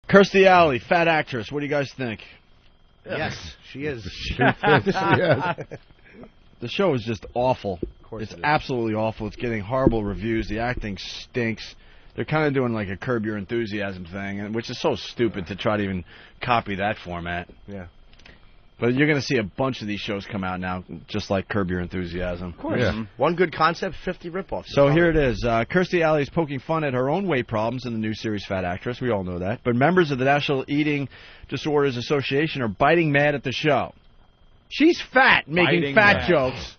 Kirstie Alley, fat actress. What do you guys think? Yes, she is. The show is just awful. It's absolutely awful. It's getting horrible reviews. The acting stinks. They're kind of doing like a Curb Your Enthusiasm thing, which is so stupid to try to even copy that format. Yeah. But you're going to see a bunch of these shows come out now, just like Curb Your Enthusiasm. Of course. Yeah. One good concept, 50 ripoffs. So here it is. Kirstie Alley is poking fun at her own weight problems in the new series Fat Actress. We all know that. But members of the National Eating Disorders Association are biting mad at the show. She's fat, making fat jokes.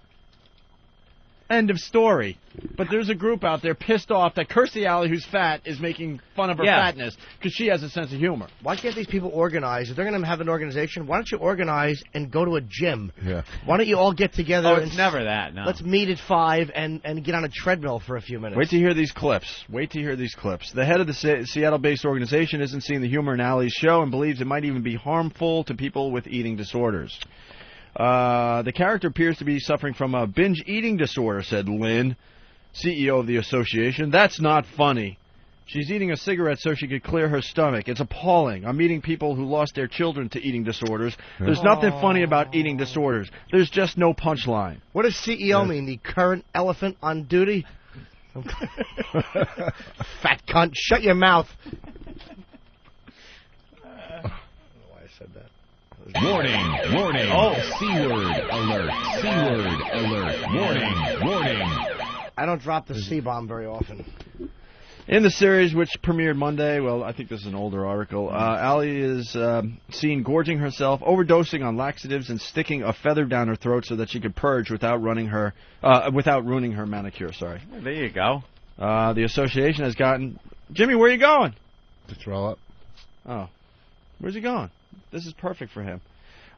End of story. But there's a group out there pissed off that Kirstie Alley, who's fat, is making fun of her fatness because she has a sense of humor. Why can't these people organize? If they're going to have an organization, why don't you organize and go to a gym? Yeah. Why don't you all get together? Oh, it's never that, no. Let's meet at 5 and get on a treadmill for a few minutes. Wait to hear these clips. The head of the Seattle-based organization isn't seeing the humor in Alley's show and believes it might even be harmful to people with eating disorders. The character appears to be suffering from a binge eating disorder, said Lynn, CEO of the association. That's not funny. She's eating a cigarette so she could clear her stomach. It's appalling. I'm meeting people who lost their children to eating disorders. There's nothing funny about eating disorders. There's just no punchline. What does CEO mean? The current elephant on duty? Fat cunt. Shut your mouth. I don't know why I said that. Warning, warning. Oh, C-word alert, C-word alert. Warning, warning. I don't drop the C-bomb very often. In the series, which premiered Monday, well, I think this is an older article, Alley is seen gorging herself, overdosing on laxatives, and sticking a feather down her throat so that she could purge without ruining her manicure. Sorry. There you go. The association has gotten... Jimmy, where are you going? To throw up. Oh. Where's he going? This is perfect for him.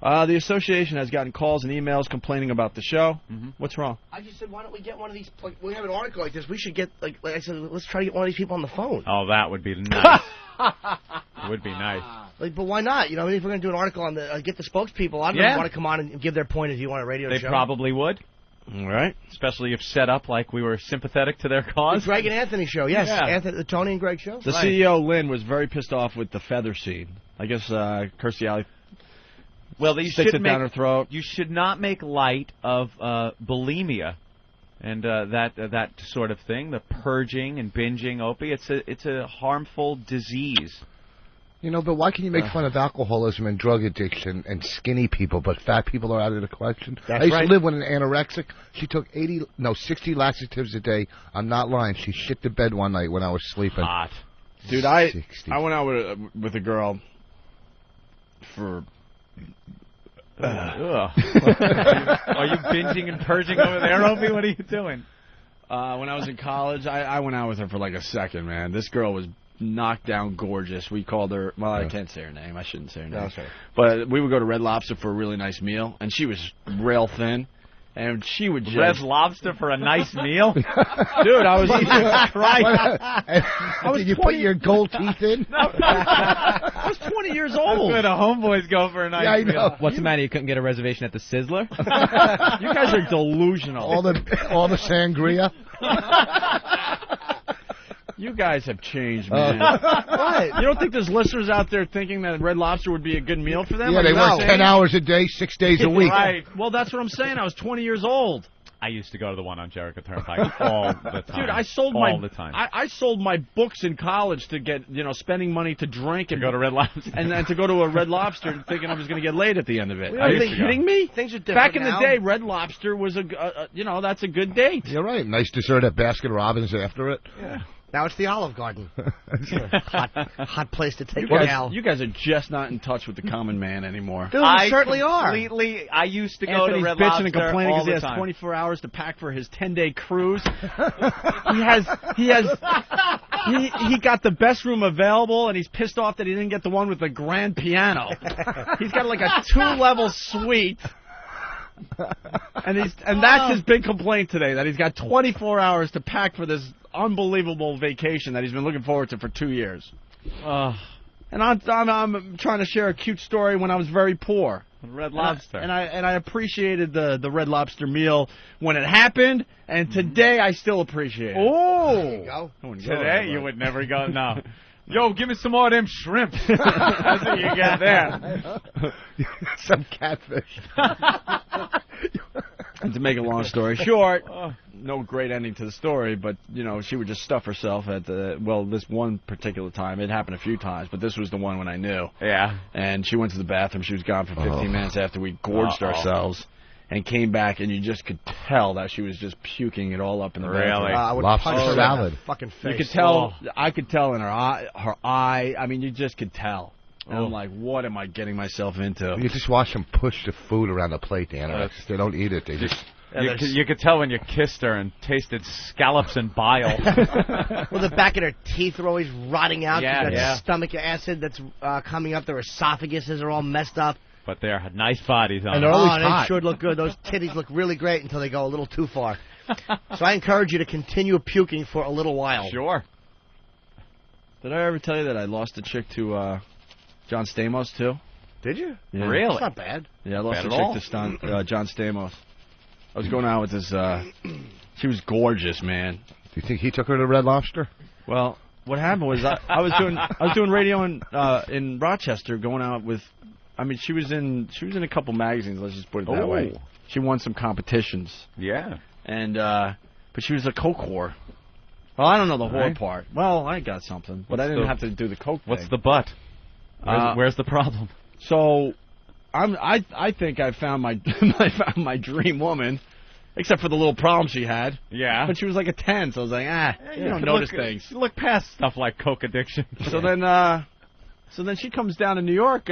The association has gotten calls and emails complaining about the show. What's wrong? I just said, why don't we get one of these? Like, we have an article like this. We should get, like I said, let's try to get one of these people on the phone. Oh, that would be nice. It would be nice. Like, but why not? You know, I mean, if we're going to do an article on the get the spokespeople, I don't want to come on and give their point of view on a radio show. They probably would. All right. Especially if set up like we were sympathetic to their cause. The Greg and Anthony show, yes. Yeah. The Tony and Greg show. The CEO, Lynn, was very pissed off with the feather scene. I guess Kirstie Alley sticks it down her throat. You should not make light of bulimia and that sort of thing, the purging and binging, Opie. It's a harmful disease. You know, but why can you make fun of alcoholism and drug addiction and skinny people, but fat people are out of the question? I used to live with an anorexic. She took 60 laxatives a day. I'm not lying. She shit the bed one night when I was sleeping. Hot. Dude, I went out with a girl for... Are you binging and purging over there, Opie? What are you doing? When I was in college, I went out with her for like a second, man. This girl was knocked down gorgeous. We called her, well, I can't say her name. I shouldn't say her name. No, sorry. But we would go to Red Lobster for a really nice meal, and she was rail thin. And she would just... Red Lobster for a nice meal? Dude, I was Did you put your gold teeth in? I was 20 years old. That's where the homeboys go for a nice meal. What's the matter? You couldn't get a reservation at the Sizzler? You guys are delusional. All the sangria. You guys have changed, man. What? You don't think there's listeners out there thinking that Red Lobster would be a good meal for them? Yeah, they work 10 hours a day, 6 days a week. Right. Well, that's what I'm saying. I was 20 years old. I used to go to the one on Jericho Turnpike all the time. Dude, I sold I sold my books in college to get, spending money to drink and go to Red Lobster. and to go to a Red Lobster thinking I was going to get laid at the end of it. Are you kidding me? Things are different Back in now. the day, Red Lobster was that's a good date. You're right. Nice dessert at Baskin Robbins after it. Yeah. Now it's the Olive Garden. hot place to take You guys are just not in touch with the common man anymore. Dude, we certainly are. I used to go to Red bitching Lobster and complaining all because the he has time. 24 hours to pack for his 10-day cruise. he got the best room available, and he's pissed off that he didn't get the one with the grand piano. He's got like a 2-level suite. And that's his big complaint today, that he's got 24 hours to pack for this unbelievable vacation that he's been looking forward to for 2 years. And I'm trying to share a cute story when I was very poor. Red Lobster. And I appreciated the Red Lobster meal when it happened, and today I still appreciate it. Oh! There you go. Today you would never go, no. Yo, give me some more of them shrimp. That's what you got there. Some catfish. And to make a long story short, no great ending to the story, but, you know, she would just stuff herself at this one particular time. It happened a few times, but this was the one when I knew. Yeah. And she went to the bathroom. She was gone for 15 minutes after we gorged ourselves. And came back, and you just could tell that she was just puking it all up in the bathroom. I would Lobster punch her salad. in the fucking face. You could tell. I could tell in her eye. I mean, you just could tell. And I'm like, what am I getting myself into? You just watch them push the food around the plate, the anorexics. They don't eat it. They just... You could tell when you kissed her and tasted scallops and bile. Well, the back of their teeth are always rotting out. Yeah, That stomach acid that's coming up. Their esophaguses are all messed up. But they're nice bodies on And them. they're always hot. They sure look good. Those titties look really great until they go a little too far. So I encourage you to continue puking for a little while. Sure. Did I ever tell you that I lost a chick to John Stamos, too? Did you? Yeah. Really? That's not bad. Yeah, I lost Bad a at all. chick to John Stamos. I was going out with this... she was gorgeous, man. Do you think he took her to Red Lobster? Well, what happened was I was doing radio in Rochester, going out with... I mean, she was in a couple magazines. Let's just put it that way. She won some competitions. Yeah. And but she was a coke whore. Well, I don't know the whore Right. part. Well, I got something, but I didn't have to do the coke What's thing. the but? Where's the problem? So, I think I found my dream woman, except for the little problem she had. Yeah. But she was like a 10, so I was like, you don't notice things. You look past stuff like coke addiction. So then she comes down to New York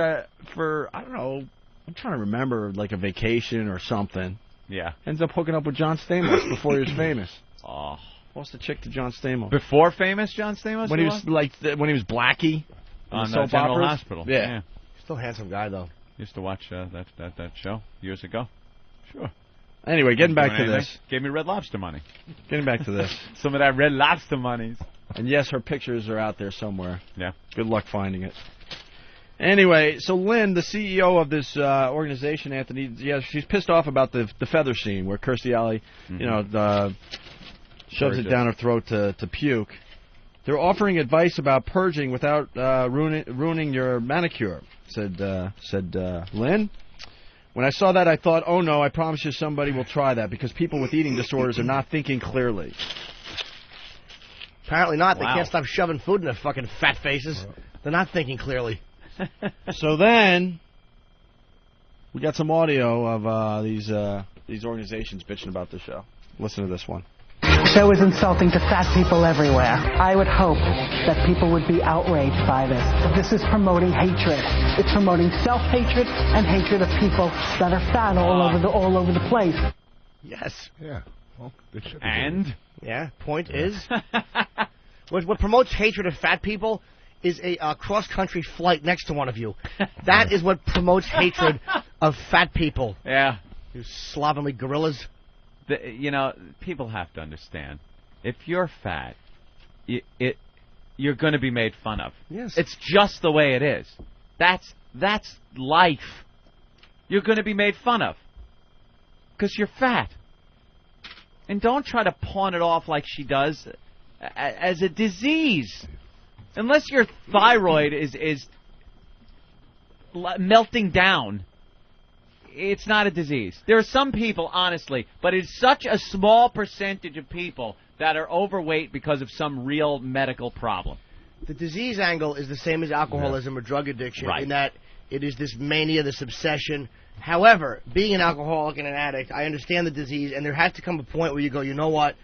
for, I don't know, I'm trying to remember, like a vacation or something. Yeah. Ends up hooking up with John Stamos before he was famous. Oh. Lost the chick to John Stamos. Before famous John Stamos? When he was when he was Blackie on soap General operas. Hospital. Yeah. Still a handsome guy, though. Used to watch that show years ago. Sure. Anyway, getting back to Doing anything. this. Gave me Red Lobster money. Getting back to this. Some of that Red Lobster monies. And yes, her pictures are out there somewhere. Yeah. Good luck finding it. Anyway, so Lynn, the CEO of this organization, Anthony, she's pissed off about the feather scene where Kirstie Alley, shoves it down her throat to puke. They're offering advice about purging without ruining your manicure, said Lynn. When I saw that, I thought, oh no, I promise you somebody will try that because people with eating disorders are not thinking clearly. Apparently not. Wow. They can't stop shoving food in their fucking fat faces. They're not thinking clearly. So then, we got some audio of these organizations bitching about the show. Listen to this one. The show is insulting to fat people everywhere. I would hope that people would be outraged by this. This is promoting hatred. It's promoting self-hatred and hatred of people that are fat all over the place. Yes. Yeah. Well, they should be And? Yeah. Point is, what promotes hatred of fat people is a cross-country flight next to one of you. That is what promotes hatred of fat people. Yeah. You slovenly gorillas. People have to understand. If you're fat, you're going to be made fun of. Yes. It's just the way it is. That's life. You're going to be made fun of because you're fat. And don't try to pawn it off like she does as a disease. Unless your thyroid is melting down, it's not a disease. There are some people, honestly, but it's such a small percentage of people that are overweight because of some real medical problem. The disease angle is the same as alcoholism or drug addiction in that it is this mania, this obsession. However, being an alcoholic and an addict, I understand the disease, and there has to come a point where you go, you know what?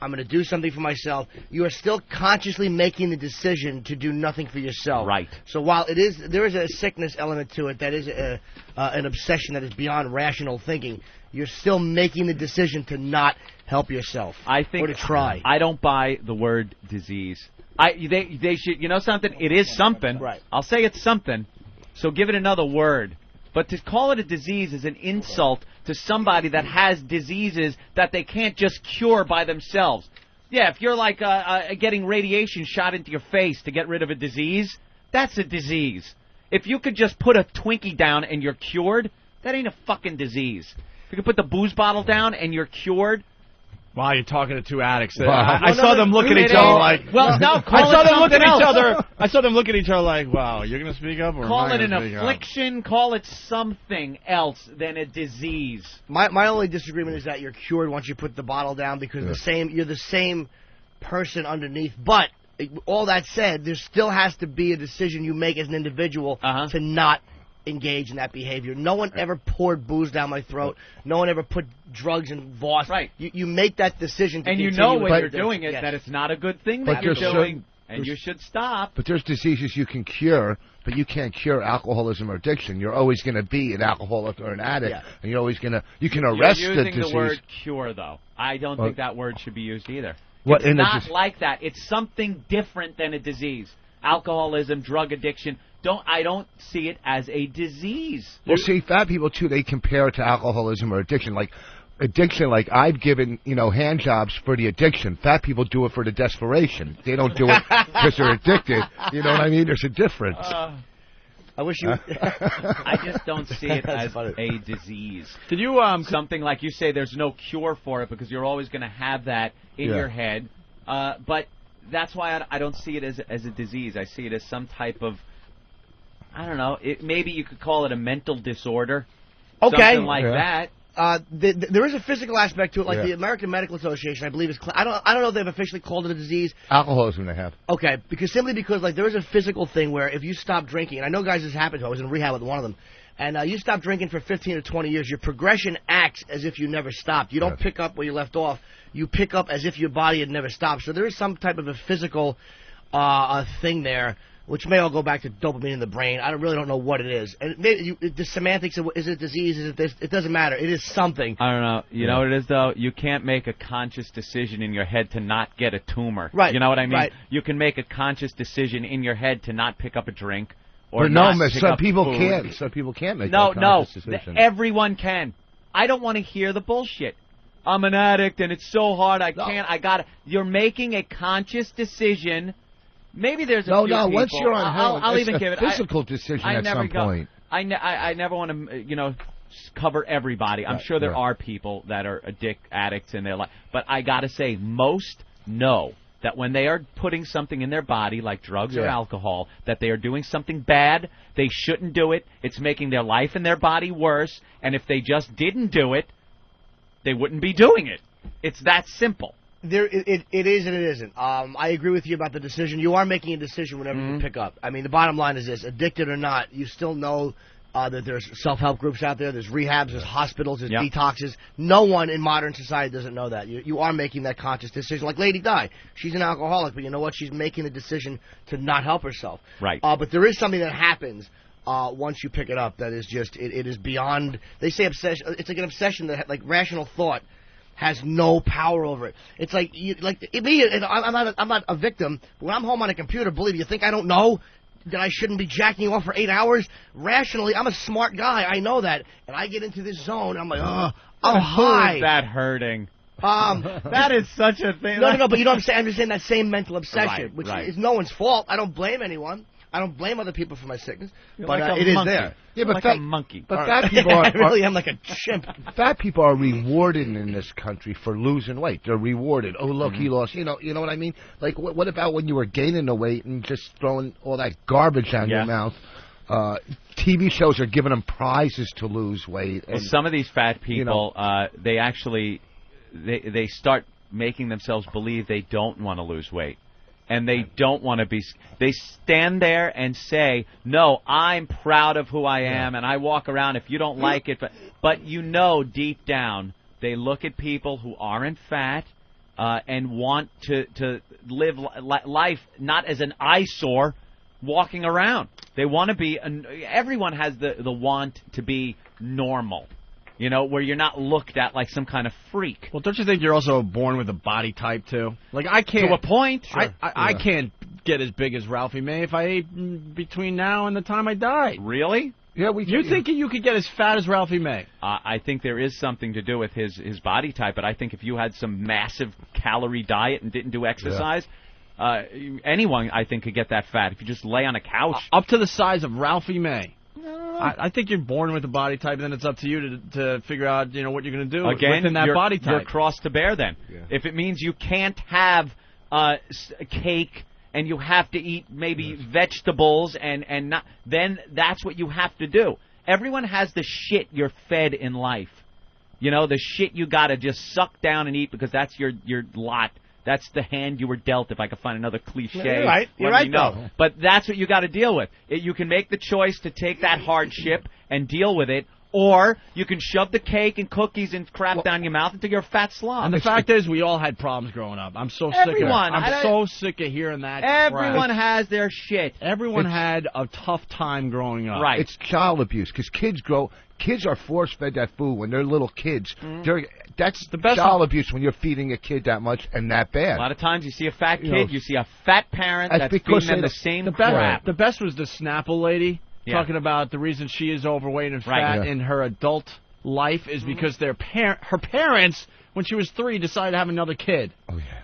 I'm going to do something for myself. You are still consciously making the decision to do nothing for yourself. Right. So while there is a sickness element to it, that is an obsession that is beyond rational thinking, you're still making the decision to not help yourself. Or to try. I don't buy the word disease. They should. You know something? It is something. Right. I'll say it's something. So give it another word. But to call it a disease is an insult to somebody that has diseases that they can't just cure by themselves. Yeah, if you're like getting radiation shot into your face to get rid of a disease, that's a disease. If you could just put a Twinkie down and you're cured, that ain't a fucking disease. If you could put the booze bottle down and you're cured, Wow, you're talking to two addicts. Wow. I saw them look at each other like. Well, no, I saw them look at else. each other. I saw them look at each other like, "Wow, you're gonna speak up, or Call am I it an gonna speak affliction. Call it something else than a disease. My only disagreement is that you're cured once you put the bottle down because you're the same person underneath. But all that said, there still has to be a decision you make as an individual to not engage in that behavior. No one ever poured booze down my throat. No one ever put drugs in Voss. Right. You make that decision to and you continue know when with you're doing it yes. that it's not a good thing But that you're there's doing, and you should stop. But there's diseases you can cure, but you can't cure alcoholism or addiction. You're always going to be an alcoholic or an addict, and you're always going to. You can arrest You're the using disease. the word cure, though. I don't think that word should be used either. What, it's not like that. It's something different than a disease. Alcoholism, drug addiction. I don't see it as a disease. Well, see, fat people too. They compare it to alcoholism or addiction. Like I've given hand jobs for the addiction. Fat people do it for the desperation. They don't do it because they're addicted. You know what I mean? There's a difference. I wish you. I just don't see it as a disease. Did you something like you say? There's no cure for it because you're always going to have that in your head. But that's why I don't see it as a disease. I see it as some type of, I don't know. Maybe you could call it a mental disorder. Okay. Something like that. There is a physical aspect to it, like the American Medical Association, I believe, is. I don't know if they've officially called it a disease. Alcoholism, they have. Okay, because there is a physical thing where if you stop drinking, and I know guys this happened to. I was in rehab with one of them, and you stop drinking for 15 or 20 years, your progression acts as if you never stopped. You don't pick up where you left off. You pick up as if your body had never stopped. So there is some type of a physical thing there, which may all go back to dopamine in the brain. I really don't know what it is. And maybe the semantics of is it disease, is it this? It doesn't matter. It is something. I don't know. You know what it is, though? You can't make a conscious decision in your head to not get a tumor. Right. You know what I mean? Right. You can make a conscious decision in your head to not pick up a drink or But not no, pick some up people food. can't. Some people can't make that conscious decision. Everyone can. I don't want to hear the bullshit. I'm an addict and it's so hard. I can't. I got it. You're making a conscious decision. Maybe there's a few people. Once you're on heroin, I'll it's even give it a physical decision at some point. I never want to, cover everybody. I'm sure there are people that are addicts in their life, but I got to say, most know that when they are putting something in their body, like drugs or alcohol, that they are doing something bad. They shouldn't do it. It's making their life and their body worse. And if they just didn't do it, they wouldn't be doing it. It's that simple. It is and it isn't. I agree with you about the decision. You are making a decision whenever you pick up. I mean, the bottom line is this: addicted or not, you still know that there's self-help groups out there, there's rehabs, there's hospitals, there's detoxes. No one in modern society doesn't know that. You are making that conscious decision. Like Lady Di, she's an alcoholic, but you know what? She's making the decision to not help herself. Right. But there is something that happens once you pick it up that is just it is beyond. They say obsession. It's like an obsession that like rational thought has no power over it. It's like I'm not a victim. But when I'm home on a computer, believe you think I don't know that I shouldn't be jacking off for 8 hours? Rationally, I'm a smart guy. I know that, and I get into this zone. And I'm like, I'm high. Who is that hurting? That is such a thing. No, but you know what I'm saying? I'm just saying that same mental obsession, which right. is no one's fault. I don't blame anyone. I don't blame other people for my sickness, You're but like it monkey. is there. Yeah, but like a monkey. But fat people I really am like a chimp. Fat people are rewarded in this country for losing weight. They're rewarded. Oh, look, he lost. You know what I mean? Like, what about when you were gaining the weight and just throwing all that garbage down your mouth? TV shows are giving them prizes to lose weight. And, some of these fat people, they actually they start making themselves believe they don't want to lose weight. And they don't want to be. They stand there and say, "No, I'm proud of who I am, and I walk around. If you don't like it, but you know, deep down, they look at people who aren't fat and want to live life not as an eyesore, walking around. They want to be. Everyone has the want to be normal. You know, where you're not looked at like some kind of freak. Well, don't you think you're also born with a body type, too? Like, I can't... To a point. Sure. I can't get as big as Ralphie May if I ate between now and the time I die. Really? Yeah, you think you could get as fat as Ralphie May? I think there is something to do with his body type, but I think if you had some massive calorie diet and didn't do exercise... anyone, I think, could get that fat if you just lay on a couch. Up to the size of Ralphie May. I think you're born with a body type, and then it's up to you to figure out, what you're going to do Again, within that body type. You're cross to bear then. Yeah. If it means you can't have cake and you have to eat maybe vegetables and not, then that's what you have to do. Everyone has the shit you're fed in life. The shit you got to just suck down and eat because that's your lot. That's the hand you were dealt, if I could find another cliche. You're right. You're right, though. But that's what you got to deal with. You can make the choice to take that hardship and deal with it, or you can shove the cake and cookies and crap down your mouth until you're a fat slob. And the fact is, we all had problems growing up. I'm so sick of it. I'm so sick of hearing that Everyone crap. has their shit. Everyone had a tough time growing up. Right. It's child abuse because kids are force-fed that food when they're little kids. That's the best child abuse when you're feeding a kid that much and that bad. A lot of times you see a fat kid, you see a fat parent that's feeding them the same crap. The best was the Snapple lady talking about the reason she is overweight and fat in her adult life is because her parents, when she was 3, decided to have another kid. Oh, yeah.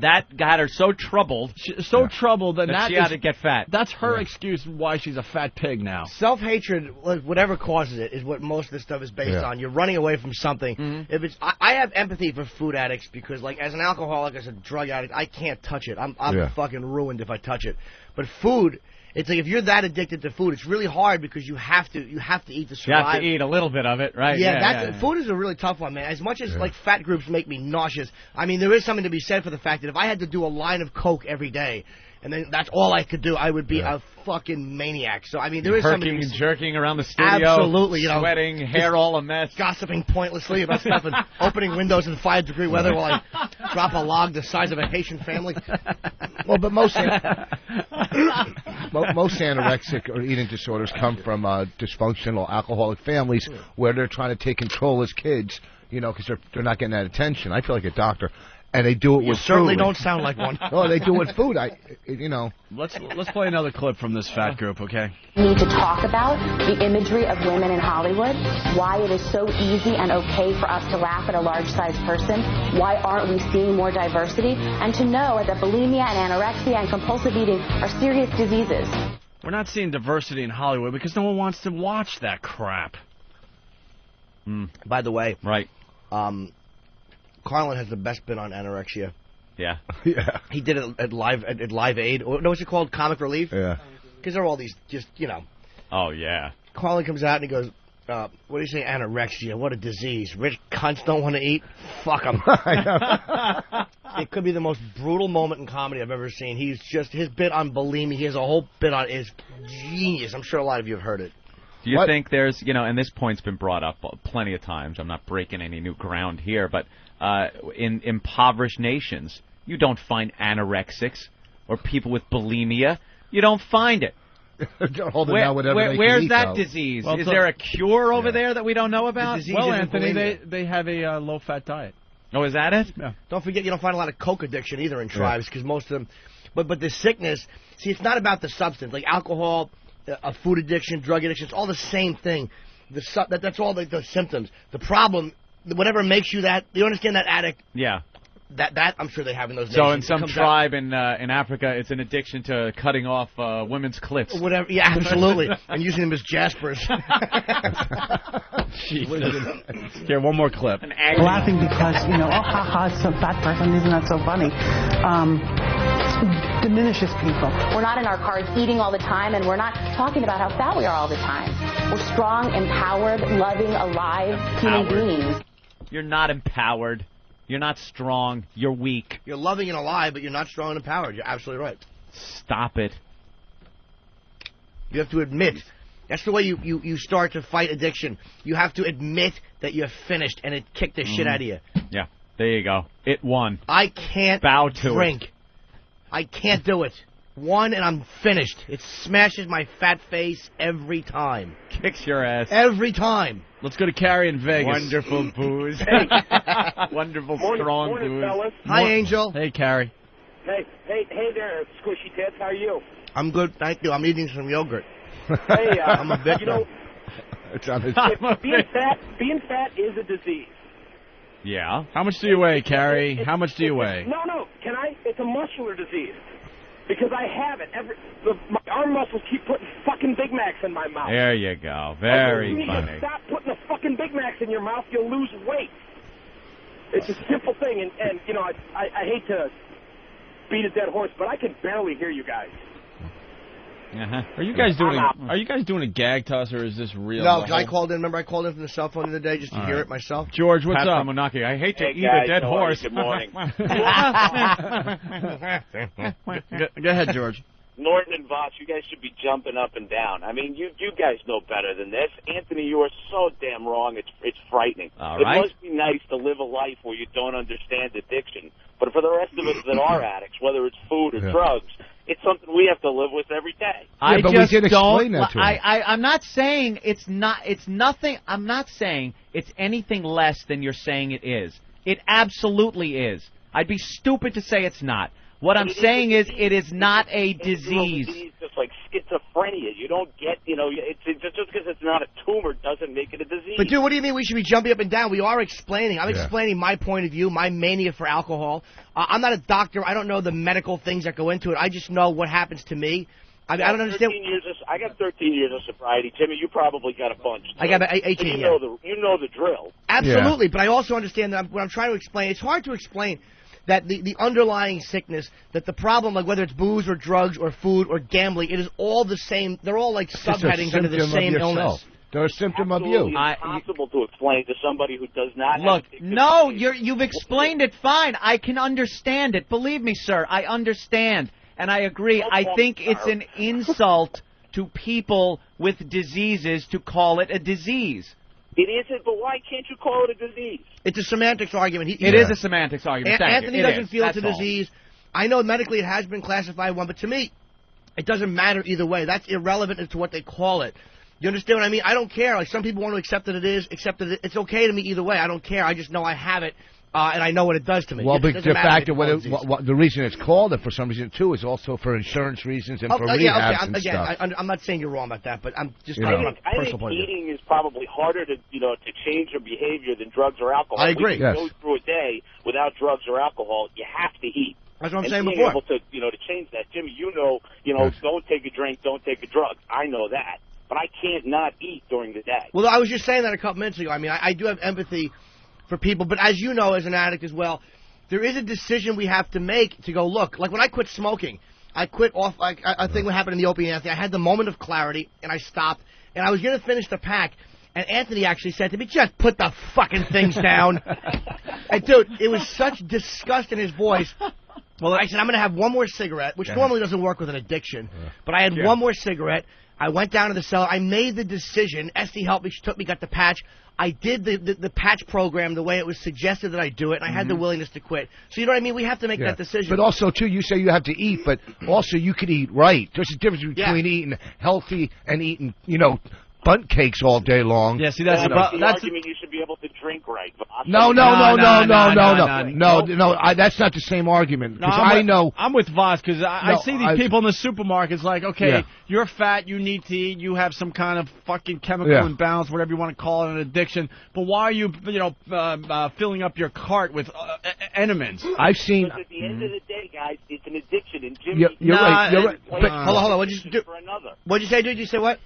That got her so troubled. Troubled that she had to get fat. That's her excuse why she's a fat pig now. Self-hatred, whatever causes it, is what most of this stuff is based on. You're running away from something. If it's, I have empathy for food addicts because, as an alcoholic, as a drug addict, I can't touch it. I'm fucking ruined if I touch it. But food, it's like if you're that addicted to food, it's really hard because you have to eat to survive. You have to eat a little bit of it, right? Food is a really tough one, man. As much as fat groups make me nauseous, I mean, there is something to be said for the fact that if I had to do a line of Coke every day, and then that's all I could do, I would be a fucking maniac. So I mean, there is something to be jerking around the studio, absolutely, sweating, hair all a mess, gossiping pointlessly about stuff, and opening windows in 5-degree weather while I drop a log the size of a Haitian family. Well, but most anorexic or eating disorders come from dysfunctional alcoholic families where they're trying to take control as kids, because they're not getting that attention. I feel like a doctor. And they do it with food. You certainly don't sound like one. Oh, they do it with food. Let's play another clip from this fat group, okay? We need to talk about the imagery of women in Hollywood, why it is so easy and okay for us to laugh at a large-sized person, why aren't we seeing more diversity, and to know that bulimia and anorexia and compulsive eating are serious diseases. We're not seeing diversity in Hollywood because no one wants to watch that crap. By the way, right. Carlin has the best bit on anorexia. Yeah. He did it at Live Aid. Or, no, what's it called? Comic Relief? Yeah. Because there are all these just, Oh, yeah. Carlin comes out and he goes, what do you say, anorexia? What a disease. Rich cunts don't want to eat? Fuck them. It could be the most brutal moment in comedy I've ever seen. His bit on bulimia, he has a whole bit on, is genius. I'm sure a lot of you have heard it. Do you think there's, and this point's been brought up plenty of times. I'm not breaking any new ground here, but in impoverished nations, you don't find anorexics or people with bulimia. You don't find it. Where's that disease? Is there a cure over there that we don't know about? Well, Anthony, they have a low-fat diet. Oh, is that it? Yeah. Don't forget, you don't find a lot of coke addiction either in tribes because most of them. But the sickness, see, it's not about the substance. Like alcohol, a food addiction, drug addiction, it's all the same thing. That's all the symptoms. The problem, whatever makes you that, you understand that addict? Yeah. That I'm sure they have in those nations. So in some tribe in Africa, it's an addiction to cutting off women's clits. Whatever, yeah, absolutely, and using them as jaspers. Here, one more clip. Laughing because, it's a fat person, isn't that so funny? Diminishes people. We're not in our cars eating all the time, and we're not talking about how fat we are all the time. We're strong, empowered, loving, alive human beings. You're not empowered. You're not strong. You're weak. You're loving and alive, but you're not strong and empowered. You're absolutely right. Stop it. You have to admit. That's the way you start to fight addiction. You have to admit that you're finished and it kicked the shit out of you. Yeah, there you go. It won. I can't drink. I can't do it. One and I'm finished. It smashes my fat face every time. Kicks your ass. Every time. Let's go to Carrie in Vegas. Wonderful booze. Wonderful, strong morning, booze. Fellas. Hi, Angel. Hey, Carrie. Hey there, Squishy Tits. How are you? I'm good, thank you. I'm eating some yogurt. Hey, I'm a bit. It's on his being fat is a disease. Yeah. How much do you weigh, Carrie? How much do you weigh? No. It's a muscular disease. Because I have it. My arm muscles keep putting fucking Big Macs in my mouth. There you go. Very you funny. Just stop putting the fucking Big Macs in your mouth. You'll lose weight. It's a simple thing, and you know, I hate to beat a dead horse, but I can barely hear you guys. Are you guys doing a gag to us, or is this real? No, because I called in. Remember, I called in from the cell phone the other day just to hear it myself. George, what's Pat up? from Monaki. I hate to eat guys, a dead horse. Good morning. Go ahead, George. Norton and Voss, you guys should be jumping up and down. I mean, you guys know better than this. Anthony, you are so damn wrong. It's frightening. All right. It must be nice to live a life where you don't understand addiction. But for the rest of us that are addicts, whether it's food or drugs, it's something we have to live with every day. Yeah, but we did explain that to him. I'm not saying it's nothing. I'm not saying it's anything less than you're saying it is. It absolutely is. I'd be stupid to say it's not. What I'm saying is it is not a disease. Just like schizophrenia. You don't get, it's just because it's not a tumor doesn't make it a disease. But, dude, what do you mean we should be jumping up and down? We are explaining. I'm explaining my point of view, my mania for alcohol. I'm not a doctor. I don't know the medical things that go into it. I just know what happens to me. I don't understand. I got 13 years of sobriety. Jimmy, you probably got a bunch. I got 18 years. You know the drill. Absolutely, but I also understand that what I'm trying to explain, it's hard to explain that the underlying sickness, that the problem, like whether it's booze or drugs or food or gambling, it is all the same. They're all like subheadings under the same illness. They're a symptom of you. you. It's impossible to explain to somebody who does not Look, have no, you've explained it fine. I can understand it. Believe me, sir, I understand. And I agree. I think it's an insult to people with diseases to call it a disease. It isn't, but why can't you call it a disease? It's a semantics argument. It is a semantics argument. Anthony doesn't feel it's a disease. I know medically it has been classified one, but to me, it doesn't matter either way. That's irrelevant as to what they call it. You understand what I mean? I don't care. Like, some people want to accept that it is, it's okay to me either way. I don't care. I just know I have it, and I know what it does to me. Well, but the fact that the reason it's called it for some reason, too, is also for insurance reasons and for rehabs and stuff. I'm not saying you're wrong about that, but I'm just I think eating is probably harder to change your behavior than drugs or alcohol. I agree. We can go through a day without drugs or alcohol. You have to eat. That's what I'm saying before. Able to to change that, Jimmy. Don't take a drink, don't take a drug. I know that, but I can't not eat during the day. Well, I was just saying that a couple minutes ago. I mean, I do have empathy for people, but as you know, as an addict as well, there is a decision we have to make to go, look, like when I quit smoking, I quit off, like I think what happened in the Opie and Anthony, I had the moment of clarity, and I stopped, and I was going to finish the pack, and Anthony actually said to me, just put the fucking things down. And, dude, it was such disgust in his voice. Well, I said, I'm going to have one more cigarette, which normally doesn't work with an addiction, but I had one more cigarette. I went down to the cellar. I made the decision. Esty helped me. She took me, got the patch. I did the patch program the way it was suggested that I do it, and I had the willingness to quit. So you know what I mean? We have to make that decision. But also, too, you say you have to eat, but also you can eat right. There's a difference between eating healthy and eating, bunt cakes all day long. Yeah, see, that's the argument. You should be able to drink right. No. That's not the same argument. No, I'm with Voss because I see these people in the supermarkets like, okay, you're fat, you need to eat, you have some kind of fucking chemical imbalance, whatever you want to call it, an addiction. But why are you, filling up your cart with Enamins? I've seen. Because at the end of the day, guys, it's an addiction, and Jimmy. You're right. But hold on. What'd you say, dude? You say what?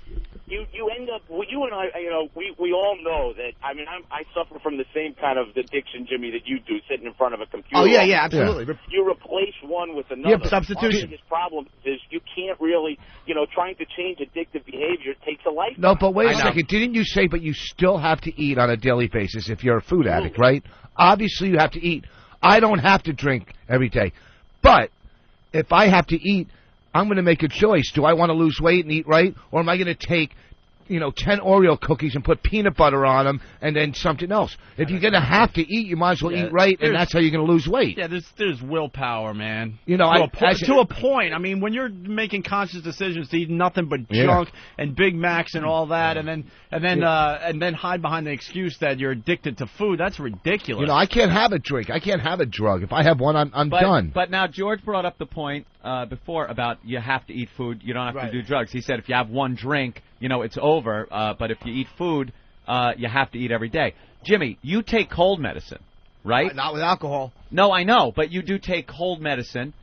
You end up, you and I, we all know that, I suffer from the same kind of addiction, Jimmy, that you do, sitting in front of a computer. Oh, yeah, absolutely. Yeah. You replace one with another. Yeah, substitution. Our biggest problem is you can't really, trying to change addictive behavior takes a lifetime. No, but wait a second. Didn't you say, but you still have to eat on a daily basis if you're a food addict, right? Obviously, you have to eat. I don't have to drink every day. But if I have to eat, I'm going to make a choice. Do I want to lose weight and eat right, or am I going to take 10 Oreo cookies and put peanut butter on them and then something else? If you're going to have to eat, you might as well eat right, and that's how you're going to lose weight. Yeah, there's willpower, man. To a point. I mean, when you're making conscious decisions to eat nothing but junk and Big Macs and all that, and then hide behind the excuse that you're addicted to food, that's ridiculous. I can't have a drink. I can't have a drug. If I have one, I'm done. But now George brought up the point before about you have to eat food, you don't have to do drugs. He said if you have one drink, it's over. But if you eat food, you have to eat every day. Jimmy, you take cold medicine, right? Not with alcohol. No, I know, but you do take cold medicine.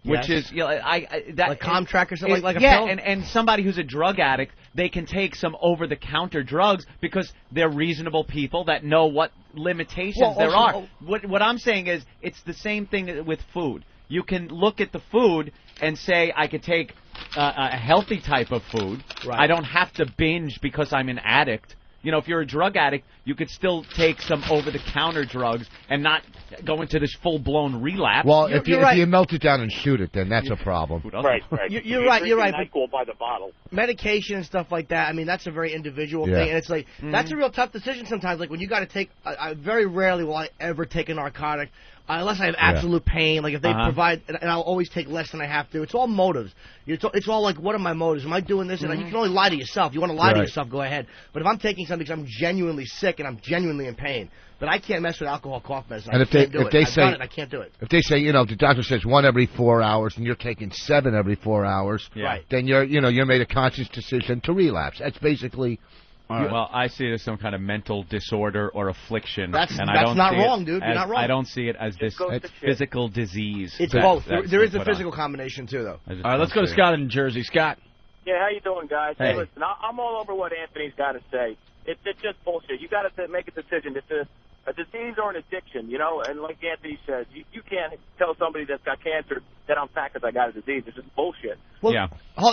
which is that like Comtrack or something like a yeah, pill? and somebody who's a drug addict, they can take some over-the-counter drugs because they're reasonable people that know what limitations there are. What I'm saying is it's the same thing with food. You can look at the food and say, I could take a healthy type of food. Right. I don't have to binge because I'm an addict. You know, if you're a drug addict, you could still take some over-the-counter drugs and not go into this full-blown relapse. Well, if you melt it down and shoot it, then that's a problem. Right. You're right. NyQuil by the bottle. Medication and stuff like that, I mean, that's a very individual thing. And it's like, that's a real tough decision sometimes. Like, when you got to take, I very rarely will I ever take a narcotic. Unless I have absolute pain, like if they provide, and I'll always take less than I have to. It's all motives. It's all like, what are my motives? Am I doing this? And you can only lie to yourself. You want to lie to yourself, go ahead. But if I'm taking something because I'm genuinely sick and I'm genuinely in pain, but I can't mess with alcohol cough medicine. And if they say I can't do it. If they say, the doctor says 1 every 4 hours and you're taking 7 every 4 hours, then you're made a conscious decision to relapse. That's basically. Well, I see it as some kind of mental disorder or affliction. That's not wrong, dude. You're not wrong. I don't see it as this physical disease. It's both. There is a physical combination, too, though. All right, let's go to Scott in Jersey. Scott. Yeah, how you doing, guys? Hey, listen, I'm all over what Anthony's got to say. It's just bullshit. You got to make a decision. It's a disease or an addiction, And like Anthony says, you can't tell somebody that's got cancer that I'm fat because I got a disease. It's just bullshit. Well,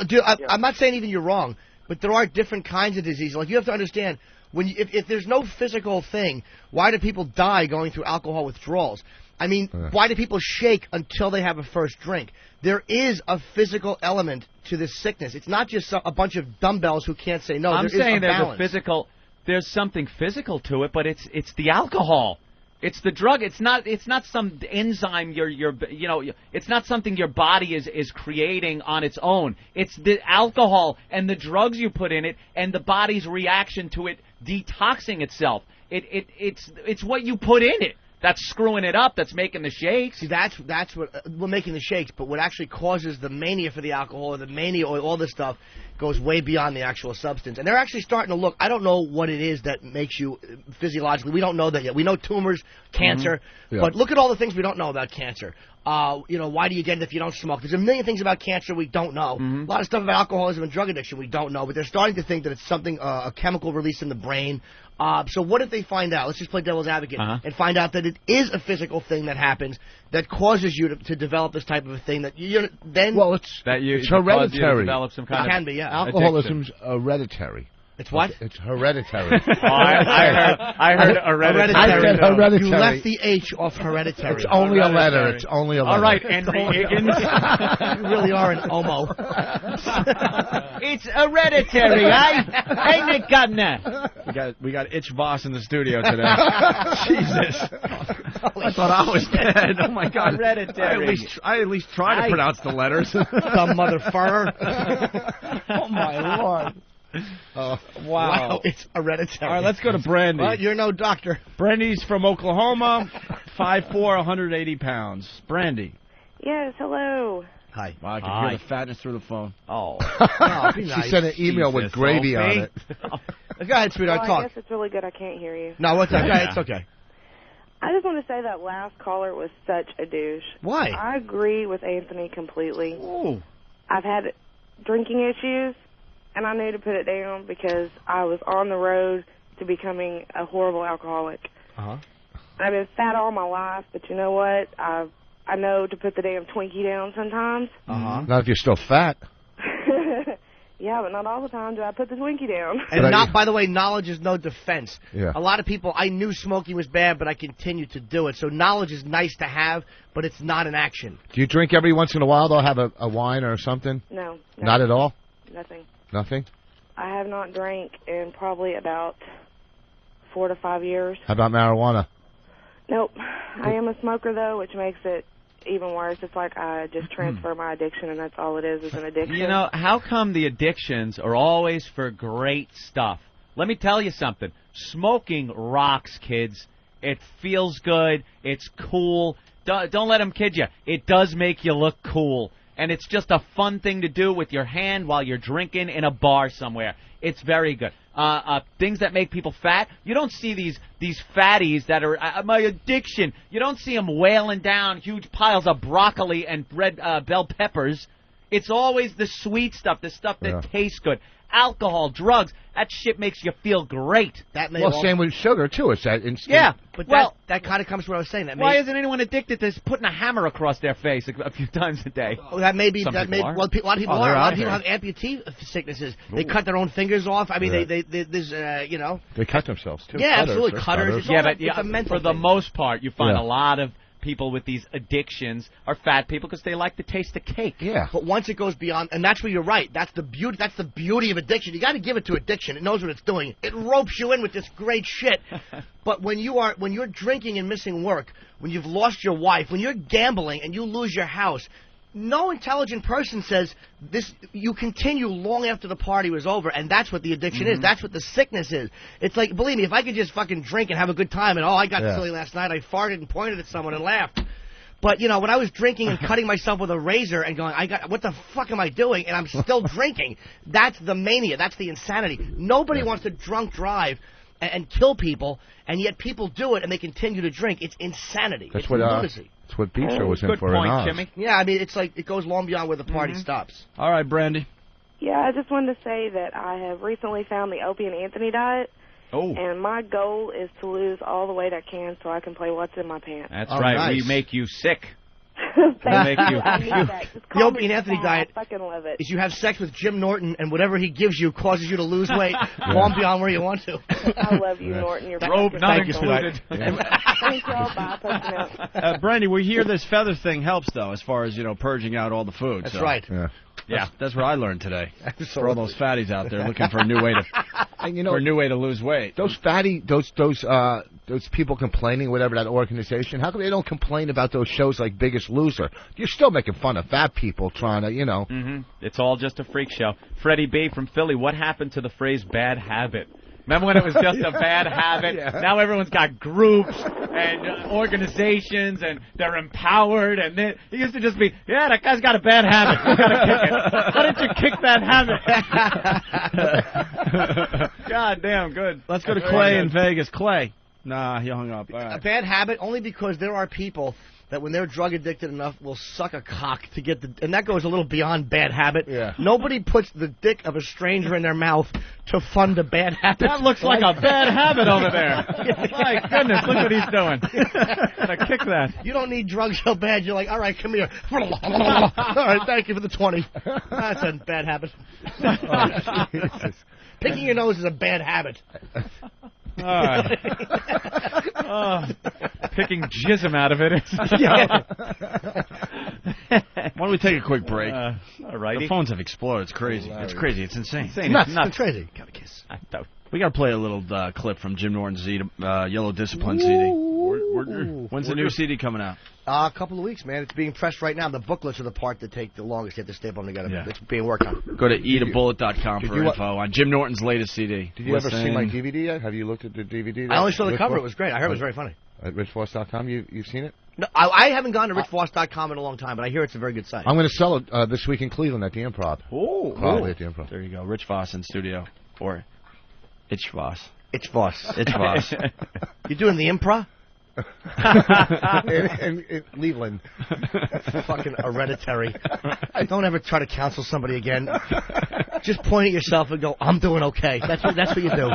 dude, I'm not saying even you're wrong. But there are different kinds of diseases. Like, you have to understand, if there's no physical thing, why do people die going through alcohol withdrawals? I mean, why do people shake until they have a first drink? There is a physical element to this sickness. It's not just a bunch of dumbbells who can't say no. I'm saying there's something physical to it, but it's the alcohol. It's the drug. It's not some enzyme it's not something your body is creating on its own. It's the alcohol and the drugs you put in it and the body's reaction to it detoxing itself. It's what you put in it that's screwing it up, that's making the shakes. See, that's what we're making the shakes, but what actually causes the mania for the alcohol or the mania or all this stuff goes way beyond the actual substance. And they're actually starting to look. I don't know what it is that makes you physiologically. We don't know that yet. We know tumors, cancer, but look at all the things we don't know about cancer. Why do you get it if you don't smoke? There's a million things about cancer we don't know. A lot of stuff about alcoholism and drug addiction we don't know, but they're starting to think that it's something, a chemical release in the brain. So what if they find out, let's just play devil's advocate, and find out that it is a physical thing that happens that causes you to develop this type of a thing that it's hereditary. Develop some kind it can be, yeah. Alcoholism's hereditary. It's what? It's hereditary. I heard hereditary. I said hereditary. You left the H off hereditary. It's only a letter. It's only a letter. All right, Henry Higgins. You really are an homo. It's hereditary, ain't it, Governor? We got Itch Voss in the studio today. Jesus. I thought I was dead. Oh, my God. Hereditary. I at least try to pronounce the letters. Some motherfucker. Oh, my Lord. Wow, it's hereditary. All right, let's go to Brandy. Well, you're no doctor. Brandy's from Oklahoma, 5'4", 180 pounds. Brandy. Yes, hello. Hi. Wow, I can hear the fatness through the phone. Oh. She sent an email with gravy on it. Go ahead, sweetheart, talk. I guess it's really good I can't hear you. No, what's that? Yeah. It's okay. I just want to say that last caller was such a douche. Why? I agree with Anthony completely. Ooh. I've had drinking issues, and I knew to put it down because I was on the road to becoming a horrible alcoholic. I've been fat all my life, but you know what? I know to put the damn Twinkie down sometimes. Not if you're still fat. Yeah, but not all the time do I put the Twinkie down. And by the way, knowledge is no defense. Yeah. A lot of people, I knew smoking was bad, but I continued to do it. So knowledge is nice to have, but it's not an action. Do you drink every once in a while, though? Have a wine or something? No. Not at all? Nothing. Nothing? I have not drank in probably about 4 to 5 years. How about marijuana? Nope. I am a smoker, though, which makes it even worse. It's like I just transfer my addiction, and that's all it is an addiction. You know, how come the addictions are always for great stuff? Let me tell you something. Smoking rocks, kids. It feels good. It's cool. Don't let them kid you. It does make you look cool. and it's just a fun thing to do with your hand while you're drinking in a bar somewhere. It's very good. Things that make people fat. You don't see these fatties that are my addiction. You don't see them wailing down huge piles of broccoli and red bell peppers. It's always the sweet stuff, the stuff that tastes good. Alcohol, drugs, that shit makes you feel great. Same with sugar, too. It's that instant. Yeah, but that kind of comes from what I was saying. Why isn't anyone addicted to putting a hammer across their face a few times a day? Well, a lot of people are. A lot of people have amputee sicknesses. They cut their own fingers off. I mean, there's, you know. They cut themselves, too. Yeah, absolutely. Cutters. For the most part, you find a lot of people with these addictions are fat people because they like the taste of cake. Yeah. But once it goes beyond, and that's where you're right. That's the beauty. That's the beauty of addiction. You got to give it to addiction. It knows what it's doing. It ropes you in with this great shit. But when you're drinking and missing work, when you've lost your wife, when you're gambling and you lose your house, no intelligent person says this. You continue long after the party was over, and that's what the addiction is. That's what the sickness is. It's like, believe me, if I could just fucking drink and have a good time, and I got silly last night, I farted and pointed at someone and laughed. But you know, when I was drinking and cutting myself with a razor and going, what the fuck am I doing? And I'm still drinking. That's the mania. That's the insanity. Nobody wants to drunk drive and kill people, and yet people do it and they continue to drink. It's insanity. That's it's what lunacy. That's what Beecher was in for. Good point, Jimmy. Yeah, I mean, it's like it goes long beyond where the party stops. All right, Brandy. Yeah, I just wanted to say that I have recently found the Opie and Anthony diet. Oh. And my goal is to lose all the weight I can so I can play What's in My Pants. That's right. Nice. We make you sick. The Opie and Anthony diet I fucking love it. is you have sex with Jim Norton, and whatever he gives you causes you to lose weight long beyond where you want to. I love you, Norton. You're robe not Thank included. Thank you all. Bye. Posting out. Brandy, we hear this feather thing helps, though, as far as, purging out all the food. That's right. Yeah, that's what I learned today. For all those fatties out there looking for a new way to lose weight. Those those people complaining, whatever, that organization, how come they don't complain about those shows like Biggest Loser? You're still making fun of fat people trying to, It's all just a freak show. Freddie B. from Philly, what happened to the phrase bad habit? Remember when it was just a bad habit? Now everyone's got groups and organizations, and they're empowered. And it used to just be, that guy's got a bad habit. You got to kick it. Why don't you kick that habit? God damn, good. Let's go to Clay in Vegas. Clay. Nah, he hung up. A bad habit only because there are people that when they're drug addicted enough will suck a cock to get the... And that goes a little beyond bad habit. Yeah. Nobody puts the dick of a stranger in their mouth to fund a bad habit. That looks like a bad habit over there. My goodness, look what he's doing. Gotta kick that. You don't need drugs so bad. You're like, all right, come here. All right, thank you for the 20. That's a bad habit. Oh, Jesus. Picking your nose is a bad habit. All right. Picking jism out of it. Why don't we take a quick break? All right. The phones have exploded. It's crazy. It's crazy. It's insane. It's crazy. Got a kiss. We got to play a little clip from Jim Norton's Yellow Discipline CD. When's the new CD coming out? A couple of weeks, man. It's being pressed right now. The booklets are the part that take the longest. You have to staple them together. Yeah. It's being worked on. Go to eatabullet.com for info on Jim Norton's latest CD. Did you ever see my DVD yet? Have you looked at the DVD? I only saw the cover. It was great. I heard it was very funny. At richvoss.com, you've seen it? No, I haven't gone to richvoss.com in a long time, but I hear it's a very good site. I'm going to sell it this week in Cleveland at the Improv. Oh, probably at the Improv. There you go. Rich Voss in studio. Or Itch Voss. Itch Voss. Itch Voss. You doing the Improv? in Cleveland. Fucking hereditary. Don't ever try to counsel somebody again. Just point at yourself and go, I'm doing okay. That's what you do.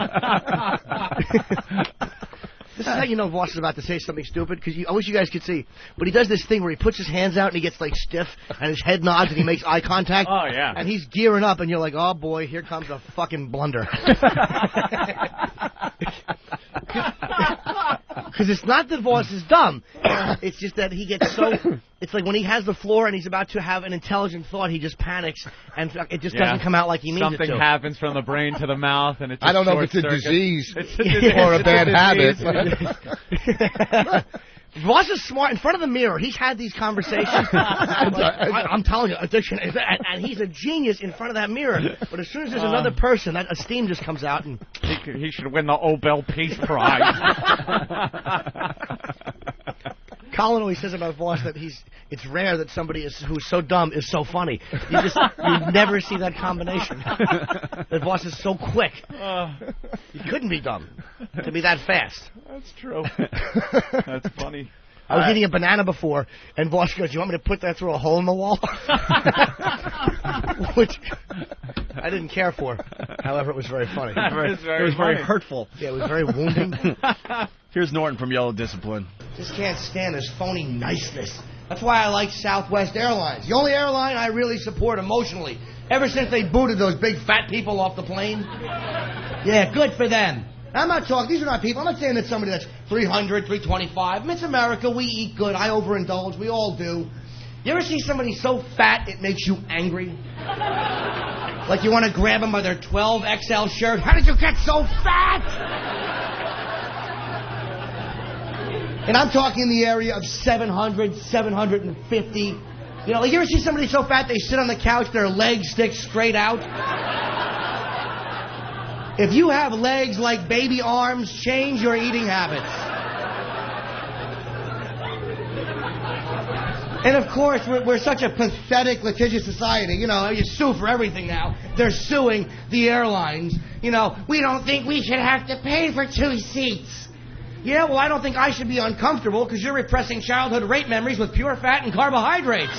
This is how you know Voss is about to say something stupid, because I wish you guys could see. But he does this thing where he puts his hands out and he gets like stiff, and his head nods and he makes eye contact. Oh, yeah. And he's gearing up, and you're like, oh boy, here comes a fucking blunder. Because it's not that Voss is dumb. It's just that he gets so... It's like when he has the floor and he's about to have an intelligent thought, he just panics, and it just doesn't come out like he means it to. Something happens from the brain to the mouth, and it just I don't know if it's a disease disease or a bad habit. Voss is smart. In front of the mirror, he's had these conversations. I'm telling you, addiction is that, and he's a genius in front of that mirror. But as soon as there's another person, that steam just comes out, and he should win the Nobel Peace Prize. Colin always says about Voss that it's rare that somebody who's so dumb is so funny. You never see that combination. That Voss is so quick. He couldn't be dumb to be that fast. That's true. That's funny. I was eating a banana before, and Voss goes, "You want me to put that through a hole in the wall?" Which I didn't care for. However, it was very funny. It was very hurtful. Yeah, it was very wounding. Here's Norton from Yellow Discipline. Just can't stand this phony niceness. That's why I like Southwest Airlines. The only airline I really support emotionally. Ever since they booted those big fat people off the plane. Yeah, good for them. I'm not talking, these are not people. I'm not saying that somebody that's 300, 325. It's America. We eat good. I overindulge. We all do. You ever see somebody so fat it makes you angry? Like you want to grab them by their 12 XL shirt. How did you get so fat? And I'm talking in the area of 700, 750. You know, like you ever see somebody so fat they sit on the couch, their legs stick straight out? If you have legs like baby arms, change your eating habits. And of course, we're such a pathetic, litigious society. You know, you sue for everything now. They're suing the airlines. You know, we don't think we should have to pay for 2 seats. Yeah, well, I don't think I should be uncomfortable because you're repressing childhood rape memories with pure fat and carbohydrates.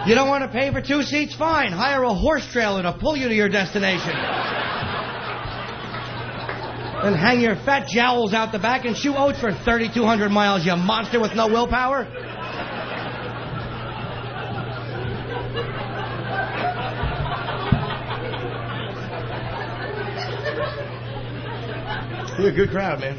You don't want to pay for 2 seats? Fine. Hire a horse trailer to pull you to your destination. And hang your fat jowls out the back and chew oats for 3,200 miles, you monster with no willpower. You're a good crowd, man.